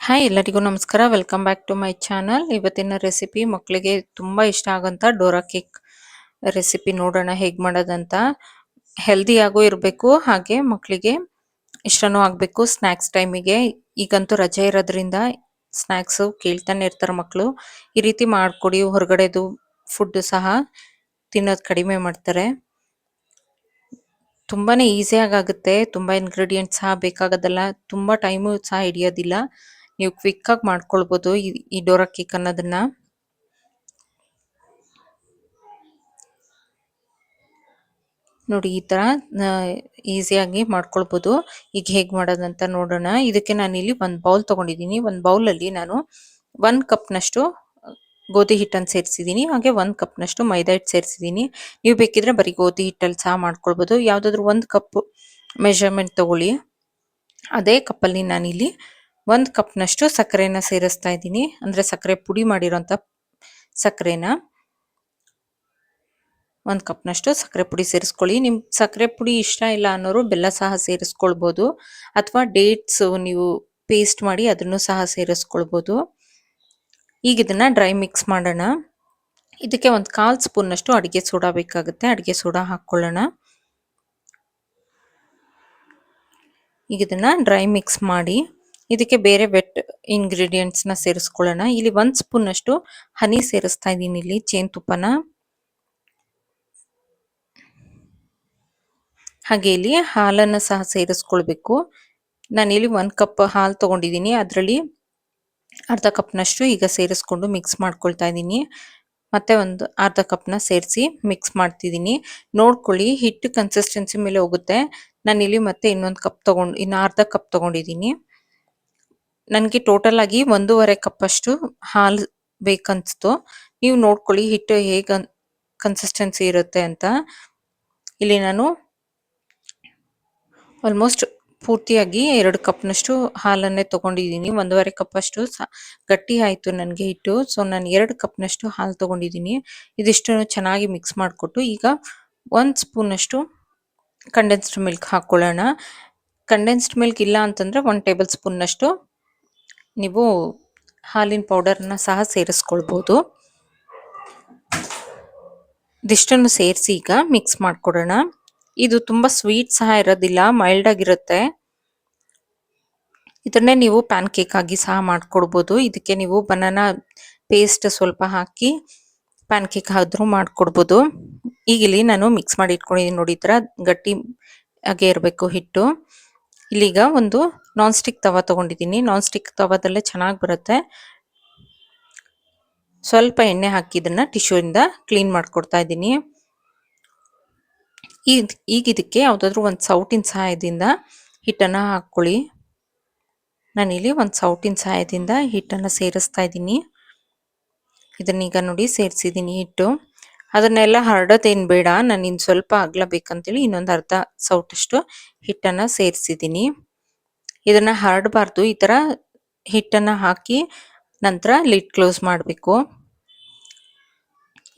Hi ಎಲ್ಲರಿಗೂ ನಮಸ್ಕಾರ. Welcome back to my channel. ಇವತ್ತಿನ ರೆಸಿಪಿ ಮಕ್ಕಳಿಗೆ ತುಂಬ ಇಷ್ಟ ಆಗೋಂಥ ಡೋರಾ ಕೇಕ್ ರೆಸಿಪಿ ನೋಡೋಣ ಹೇಗೆ ಮಾಡೋದಂತ. ಹೆಲ್ದಿಯಾಗೂ ಇರಬೇಕು, ಹಾಗೆ ಮಕ್ಕಳಿಗೆ ಇಷ್ಟನೂ ಆಗಬೇಕು ಸ್ನ್ಯಾಕ್ಸ್ ಟೈಮಿಗೆ. ಈಗಂತೂ ರಜೆ ಇರೋದ್ರಿಂದ ಸ್ನ್ಯಾಕ್ಸು ಕೇಳ್ತಾನೆ ಇರ್ತಾರೆ ಮಕ್ಕಳು. ಈ ರೀತಿ ಮಾಡಿಕೊಡಿ, ಹೊರಗಡೆದು ಫುಡ್ ಸಹ ತಿನ್ನೋದು ಕಡಿಮೆ ಮಾಡ್ತಾರೆ. ತುಂಬಾನೇ ಈಸಿಯಾಗಿ ಆಗುತ್ತೆ, ತುಂಬ ಇಂಗ್ರೀಡಿಯೆಂಟ್ಸ್ ಸಹ ಬೇಕಾಗೋದಲ್ಲ, ತುಂಬ ಟೈಮು ಸಹ ಹಿಡಿಯೋದಿಲ್ಲ. ನೀವು ಕ್ವಿಕ್ಕಾಗಿ ಮಾಡ್ಕೊಳ್ಬೋದು ಈ ಡೋರಾ ಕೇಕ್ ಅನ್ನೋದನ್ನ. ನೋಡಿ ಈ ಥರ ಈಸಿಯಾಗಿ ಮಾಡ್ಕೊಳ್ಬೋದು. ಈಗ ಹೇಗೆ ಮಾಡೋದಂತ ನೋಡೋಣ. ಇದಕ್ಕೆ ನಾನಿಲ್ಲಿ ಒಂದು ಬೌಲ್ ತೊಗೊಂಡಿದ್ದೀನಿ. ಒಂದು ಬೌಲಲ್ಲಿ ನಾನು 1 ಕಪ್ನಷ್ಟು ಗೋಧಿ ಹಿಟ್ಟನ್ನು ಸೇರಿಸಿದ್ದೀನಿ, ಹಾಗೆ 1 ಕಪ್ನಷ್ಟು ಮೈದಾ ಹಿಟ್ಟು ಸೇರಿಸಿದ್ದೀನಿ. ನೀವು ಬೇಕಿದ್ರೆ ಬರೀ ಗೋಧಿ ಹಿಟ್ಟಲ್ಲಿ ಸಹ ಮಾಡ್ಕೊಳ್ಬೋದು. ಯಾವುದಾದ್ರೂ 1 ಕಪ್ ಮೆಷರ್ಮೆಂಟ್ ತಗೊಳ್ಳಿ. ಅದೇ ಕಪ್ಪಲ್ಲಿ ನಾನಿಲ್ಲಿ 1 ಕಪ್ನಷ್ಟು ಸಕ್ಕರೆನ ಸೇರಿಸ್ತಾ ಇದ್ದೀನಿ, ಅಂದರೆ ಸಕ್ಕರೆ ಪುಡಿ ಮಾಡಿರೋಂಥ ಸಕ್ಕರೆನ. 1 ಕಪ್ನಷ್ಟು ಸಕ್ಕರೆ ಪುಡಿ ಸೇರಿಸ್ಕೊಳ್ಳಿ. ನಿಮ್ಗೆ ಸಕ್ಕರೆ ಪುಡಿ ಇಷ್ಟ ಇಲ್ಲ ಅನ್ನೋರು ಬೆಲ್ಲ ಸಹ ಸೇರಿಸ್ಕೊಳ್ಬೋದು, ಅಥವಾ ಡೇಟ್ಸ್ ನೀವು ಪೇಸ್ಟ್ ಮಾಡಿ ಅದನ್ನು ಸಹ ಸೇರಿಸ್ಕೊಳ್ಬೋದು. ಈಗ ಇದನ್ನು ಡ್ರೈ ಮಿಕ್ಸ್ ಮಾಡೋಣ. ಇದಕ್ಕೆ ಒಂದು 1/4 ಸ್ಪೂನ್ನಷ್ಟು ಅಡುಗೆ ಸೋಡಾ ಬೇಕಾಗುತ್ತೆ. ಅಡುಗೆ ಸೋಡಾ ಹಾಕ್ಕೊಳ್ಳೋಣ. ಈಗ ಇದನ್ನು ಡ್ರೈ ಮಿಕ್ಸ್ ಮಾಡಿ ಇದಕ್ಕೆ ಬೇರೆ ವೆಟ್ ಇಂಗ್ರೀಡಿಯೆಂಟ್ಸ್ನ ಸೇರಿಸ್ಕೊಳ್ಳೋಣ. ಇಲ್ಲಿ 1 ಸ್ಪೂನ್ನಷ್ಟು ಹನಿ ಸೇರಿಸ್ತಾ ಇದ್ದೀನಿ, ಇಲ್ಲಿ ಜೇನುತುಪ್ಪನ. ಹಾಗೆ ಇಲ್ಲಿ ಹಾಲನ್ನು ಸಹ ಸೇರಿಸ್ಕೊಳ್ಬೇಕು. ನಾನಿಲ್ಲಿ 1 ಕಪ್ ಹಾಲು ತೊಗೊಂಡಿದ್ದೀನಿ, ಅದರಲ್ಲಿ ಅರ್ಧ ಕಪ್ನಷ್ಟು ಈಗ ಸೇರಿಸ್ಕೊಂಡು ಮಿಕ್ಸ್ ಮಾಡ್ಕೊಳ್ತಾ ಇದ್ದೀನಿ. ಮತ್ತೆ ಒಂದು ಅರ್ಧ ಕಪ್ನ ಸೇರಿಸಿ ಮಿಕ್ಸ್ ಮಾಡ್ತಿದ್ದೀನಿ. ನೋಡ್ಕೊಳ್ಳಿ, ಹಿಟ್ಟು ಕನ್ಸಿಸ್ಟೆನ್ಸಿ ಮೇಲೆ ಹೋಗುತ್ತೆ. ನಾನಿಲ್ಲಿ ಮತ್ತೆ ಇನ್ನು ಅರ್ಧ ಕಪ್ ತೊಗೊಂಡಿದ್ದೀನಿ. ನನಗೆ ಟೋಟಲ್ ಆಗಿ 1.5 ಕಪ್ಪಷ್ಟು ಹಾಲು ಬೇಕನ್ನಿಸ್ತು. ನೀವು ನೋಡ್ಕೊಳ್ಳಿ ಹಿಟ್ಟು ಹೇಗೆ ಕನ್ಸಿಸ್ಟೆನ್ಸಿ ಇರುತ್ತೆ ಅಂತ. ಇಲ್ಲಿ ನಾನು ಆಲ್ಮೋಸ್ಟ್ ಪೂರ್ತಿಯಾಗಿ 2 ಕಪ್ನಷ್ಟು ಹಾಲನ್ನೇ ತೊಗೊಂಡಿದ್ದೀನಿ. 1.5 ಕಪ್ಪಷ್ಟು ಗಟ್ಟಿ ಆಯಿತು ನನಗೆ ಹಿಟ್ಟು. ಸೊ ನಾನು 2 ಕಪ್ನಷ್ಟು ಹಾಲು ತೊಗೊಂಡಿದ್ದೀನಿ. ಇದಿಷ್ಟನ್ನು ಚೆನ್ನಾಗಿ ಮಿಕ್ಸ್ ಮಾಡಿಕೊಟ್ಟು ಈಗ 1 ಸ್ಪೂನಷ್ಟು ಕಂಡೆನ್ಸ್ಡ್ ಮಿಲ್ಕ್ ಹಾಕ್ಕೊಳ್ಳೋಣ. ಕಂಡೆನ್ಸ್ಡ್ ಮಿಲ್ಕ್ ಇಲ್ಲ ಅಂತಂದರೆ 1 ಟೇಬಲ್ ಸ್ಪೂನ್ನಷ್ಟು ನೀವು ಹಾಲಿನ ಪೌಡರ್ನ ಸಹ ಸೇರಿಸ್ಕೊಳ್ಬೋದು. ಇದಿಷ್ಟನ್ನು ಸೇರಿಸಿ ಈಗ ಮಿಕ್ಸ್ ಮಾಡಿಕೊಡೋಣ. ಇದು ತುಂಬ ಸ್ವೀಟ್ ಸಹ ಇರೋದಿಲ್ಲ, ಮೈಲ್ಡ್ ಆಗಿರುತ್ತೆ. ಇದನ್ನೇ ನೀವು ಪ್ಯಾನ್ ಕೇಕ್ ಆಗಿ ಸಹ ಮಾಡ್ಕೊಡ್ಬೋದು. ಇದಕ್ಕೆ ನೀವು ಬನಾನಾ ಪೇಸ್ಟ್ ಸ್ವಲ್ಪ ಹಾಕಿ ಪ್ಯಾನ್ ಕೇಕ್ ಆದರೂ ಮಾಡ್ಕೊಡ್ಬೋದು. ಈಗ ಇಲ್ಲಿ ನಾನು ಮಿಕ್ಸ್ ಮಾಡಿ ಇಟ್ಕೊಂಡಿದ್ದೀನಿ ನೋಡಿ, ಈ ಥರ ಗಟ್ಟಿ ಹಾಗೆ ಇರಬೇಕು ಹಿಟ್ಟು. ಇಲ್ಲಿಗ ಒಂದು ನಾನ್ ಸ್ಟಿಕ್ ತವ ತೊಗೊಂಡಿದ್ದೀನಿ. ನಾನ್ ಸ್ಟಿಕ್ ತವದಲ್ಲೇ ಚೆನ್ನಾಗಿ ಬರುತ್ತೆ. ಸ್ವಲ್ಪ ಎಣ್ಣೆ ಹಾಕಿ ಇದನ್ನು ಟಿಶ್ಯೂಯಿಂದ ಕ್ಲೀನ್ ಮಾಡಿಕೊಡ್ತಾ ಇದ್ದೀನಿ. ಈಗ ಇದಕ್ಕೆ ಯಾವುದಾದ್ರೂ ಒಂದು ಸೌಟಿನ ಸಹಾಯದಿಂದ ಹಿಟ್ಟನ್ನು ಹಾಕ್ಕೊಳ್ಳಿ. ನಾನಿಲ್ಲಿ ಒಂದು ಸೌಟಿನ ಸಹಾಯದಿಂದ ಹಿಟ್ಟನ್ನು ಸೇರಿಸ್ತಾ ಇದ್ದೀನಿ. ಇದನ್ನೀಗ ನೋಡಿ ಸೇರಿಸಿದ್ದೀನಿ ಹಿಟ್ಟು. ಅದನ್ನೆಲ್ಲ ಹರಡೋದೇನು ಬೇಡ, ನಾನು ಇನ್ನು ಸ್ವಲ್ಪ ಅಗಲ ಬೇಕಂತೇಳಿ ಇನ್ನೊಂದು ಅರ್ಧ ಸೌಟಷ್ಟು ಹಿಟ್ಟನ್ನು ಸೇರಿಸಿದ್ದೀನಿ. ಇದನ್ನು ಹರಡಬಾರ್ದು, ಈ ಥರ ಹಿಟ್ಟನ್ನು ಹಾಕಿ ನಂತರ ಲಿಡ್ ಕ್ಲೋಸ್ ಮಾಡಬೇಕು.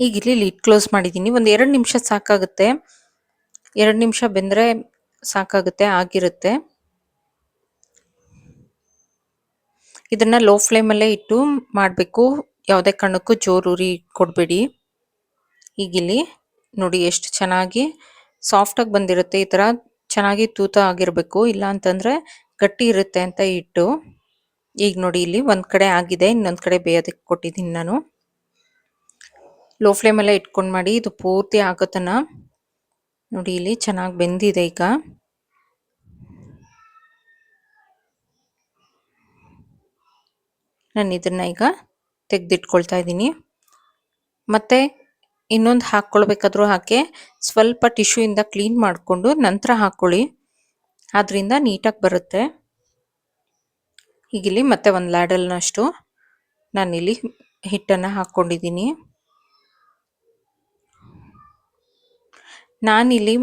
ಈಗ ಇಲ್ಲಿ ಲಿಡ್ ಕ್ಲೋಸ್ ಮಾಡಿದ್ದೀನಿ. ಒಂದು 2 ನಿಮಿಷ ಸಾಕಾಗುತ್ತೆ. 2 ನಿಮಿಷ ಬೆಂದರೆ ಸಾಕಾಗುತ್ತೆ, ಆಗಿರುತ್ತೆ. ಇದನ್ನು ಲೋ ಫ್ಲೇಮಲ್ಲೇ ಇಟ್ಟು ಮಾಡಬೇಕು, ಯಾವುದೇ ಕಾರಣಕ್ಕೂ ಜೋರೂರಿ ಕೊಡಬೇಡಿ. ಈಗಿಲ್ಲಿ ನೋಡಿ ಎಷ್ಟು ಚೆನ್ನಾಗಿ ಸಾಫ್ಟಾಗಿ ಬಂದಿರುತ್ತೆ. ಈ ಥರ ಚೆನ್ನಾಗಿ ತೂತ ಆಗಿರಬೇಕು, ಇಲ್ಲ ಅಂತಂದರೆ ಗಟ್ಟಿ ಇರುತ್ತೆ ಅಂತ ಹಿಟ್ಟು. ಈಗ ನೋಡಿ ಇಲ್ಲಿ ಒಂದು ಕಡೆ ಆಗಿದೆ, ಇನ್ನೊಂದು ಕಡೆ ಬೇಯೋದಕ್ಕೆ ಕೊಟ್ಟಿದ್ದೀನಿ ನಾನು. ಲೋ ಫ್ಲೇಮಲ್ಲೇ ಇಟ್ಕೊಂಡು ಮಾಡಿ, ಇದು ಪೂರ್ತಿ ಆಗೋತನ ನೋಡಿ ಇಲ್ಲಿ ಚೆನ್ನಾಗಿ ಬೆಂದಿದೆ. ಈಗ ನಾನು ಇದನ್ನು ಈಗ ತೆಗೆದಿಟ್ಕೊಳ್ತಾ ಇದ್ದೀನಿ. ಮತ್ತು ಇನ್ನೊಂದು ಹಾಕ್ಕೊಳ್ಬೇಕಾದ್ರೂ ಹಾಕಿ ಸ್ವಲ್ಪ ಟಿಶ್ಯೂಯಿಂದ ಕ್ಲೀನ್ ಮಾಡಿಕೊಂಡು ನಂತರ ಹಾಕ್ಕೊಳ್ಳಿ, ಆದ್ದರಿಂದ ನೀಟಾಗಿ ಬರುತ್ತೆ. ಈಗಿಲ್ಲಿ ಮತ್ತೆ ಒಂದು ಲ್ಯಾಡಲ್ನಷ್ಟು ನಾನಿಲ್ಲಿ ಹಿಟ್ಟನ್ನು ಹಾಕ್ಕೊಂಡಿದ್ದೀನಿ. ನಾನಿಲ್ಲಿ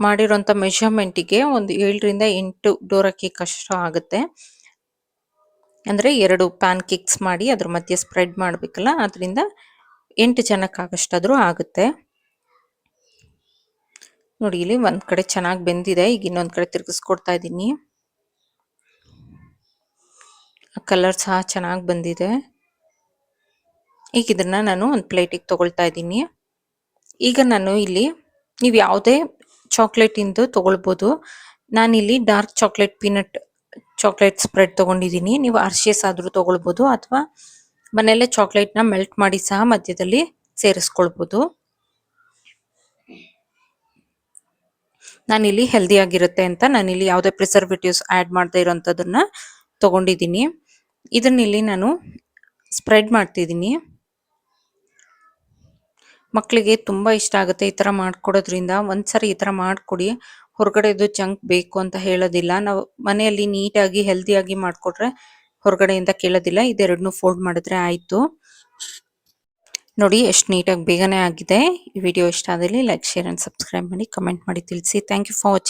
ಮಾಡಿರೋಂಥ ಮೆಷರ್ಮೆಂಟಿಗೆ ಒಂದು 7ರಿಂದ 8 ಡೋರಾ ಕೇಕ್ ಅಷ್ಟು ಆಗುತ್ತೆ. ಅಂದರೆ 2 ಪ್ಯಾನ್ ಕೇಕ್ಸ್ ಮಾಡಿ ಅದ್ರ ಮಧ್ಯೆ ಸ್ಪ್ರೆಡ್ ಮಾಡಬೇಕಲ್ಲ, ಅದರಿಂದ 8 ಜನಕ್ಕಾಗಷ್ಟಾದರೂ ಆಗುತ್ತೆ. ನೋಡಿ ಇಲ್ಲಿ ಒಂದು ಕಡೆ ಚೆನ್ನಾಗಿ ಬೆಂದಿದೆ. ಈಗ ಇನ್ನೊಂದು ಕಡೆ ತಿರುಗಿಸ್ಕೊಡ್ತಾ ಇದ್ದೀನಿ. ಕಲರ್ ಸಹ ಚೆನ್ನಾಗಿ ಬಂದಿದೆ. ಈಗ ಇದನ್ನ ನಾನು ಒಂದು ಪ್ಲೇಟಿಗೆ ತಗೊಳ್ತಾ ಇದ್ದೀನಿ. ಈಗ ನಾನು ಇಲ್ಲಿ ನೀವು ಯಾವುದೇ ಚಾಕ್ಲೇಟ್ ಇಂದು ತಗೊಳ್ಬೋದು. ನಾನಿಲ್ಲಿ dark chocolate peanut chocolate spread ತಗೊಂಡಿದ್ದೀನಿ. ನೀವು ಹರ್ಷೀಸ್ ಆದ್ರೂ ತಗೊಳ್ಬೋದು ಅಥವಾ ಮನೆಯಲ್ಲೇ ಚಾಕ್ಲೇಟ್ನ ಮೆಲ್ಟ್ ಮಾಡಿ ಸಹ ಮಧ್ಯದಲ್ಲಿ ಸೇರಿಸ್ಕೊಳ್ಬೋದು. ನಾನಿಲ್ಲಿ ಹೆಲ್ದಿ ಆಗಿರುತ್ತೆ ಅಂತ ನಾನಿಲ್ಲಿ ಯಾವುದೇ ಪ್ರಿಸರ್ವೇಟಿವ್ಸ್ ಆ್ಯಡ್ ಮಾಡದೇ ಇರೋಂಥದ್ದನ್ನ ತಗೊಂಡಿದ್ದೀನಿ. ಇದನ್ನಿಲ್ಲಿ ನಾನು ಸ್ಪ್ರೆಡ್ ಮಾಡ್ತಿದ್ದೀನಿ. ಮಕ್ಕಳಿಗೆ ತುಂಬ ಇಷ್ಟ ಆಗುತ್ತೆ ಈ ಥರ ಮಾಡ್ಕೊಡೋದ್ರಿಂದ. ಒಂದ್ಸರಿ ಈ ಥರ ಮಾಡಿಕೊಡಿ. ಹೊರಗಡೆದು ಜಂಕ್ ಬೇಕು ಅಂತ ಹೇಳೋದಿಲ್ಲ. ನಾವು ಮನೆಯಲ್ಲಿ ನೀಟಾಗಿ ಹೆಲ್ದಿಯಾಗಿ ಮಾಡಿಕೊಟ್ರೆ ಹೊರಗಡೆಯಿಂದ ಕೇಳೋದಿಲ್ಲ. ಇದೆರಡನ್ನೂ ಫೋಲ್ಡ್ ಮಾಡಿದ್ರೆ ಆಯಿತು. ನೋಡಿ ಎಷ್ಟು ನೀಟಾಗಿ ಬೇಗನೆ ಆಗಿದೆ. ಈ ವಿಡಿಯೋ ಇಷ್ಟ ಆದಲ್ಲಿ ಲೈಕ್, ಶೇರ್ ಆ್ಯಂಡ್ ಸಬ್ಸ್ಕ್ರೈಬ್ ಮಾಡಿ, ಕಮೆಂಟ್ ಮಾಡಿ ತಿಳಿಸಿ. Thank you for watching.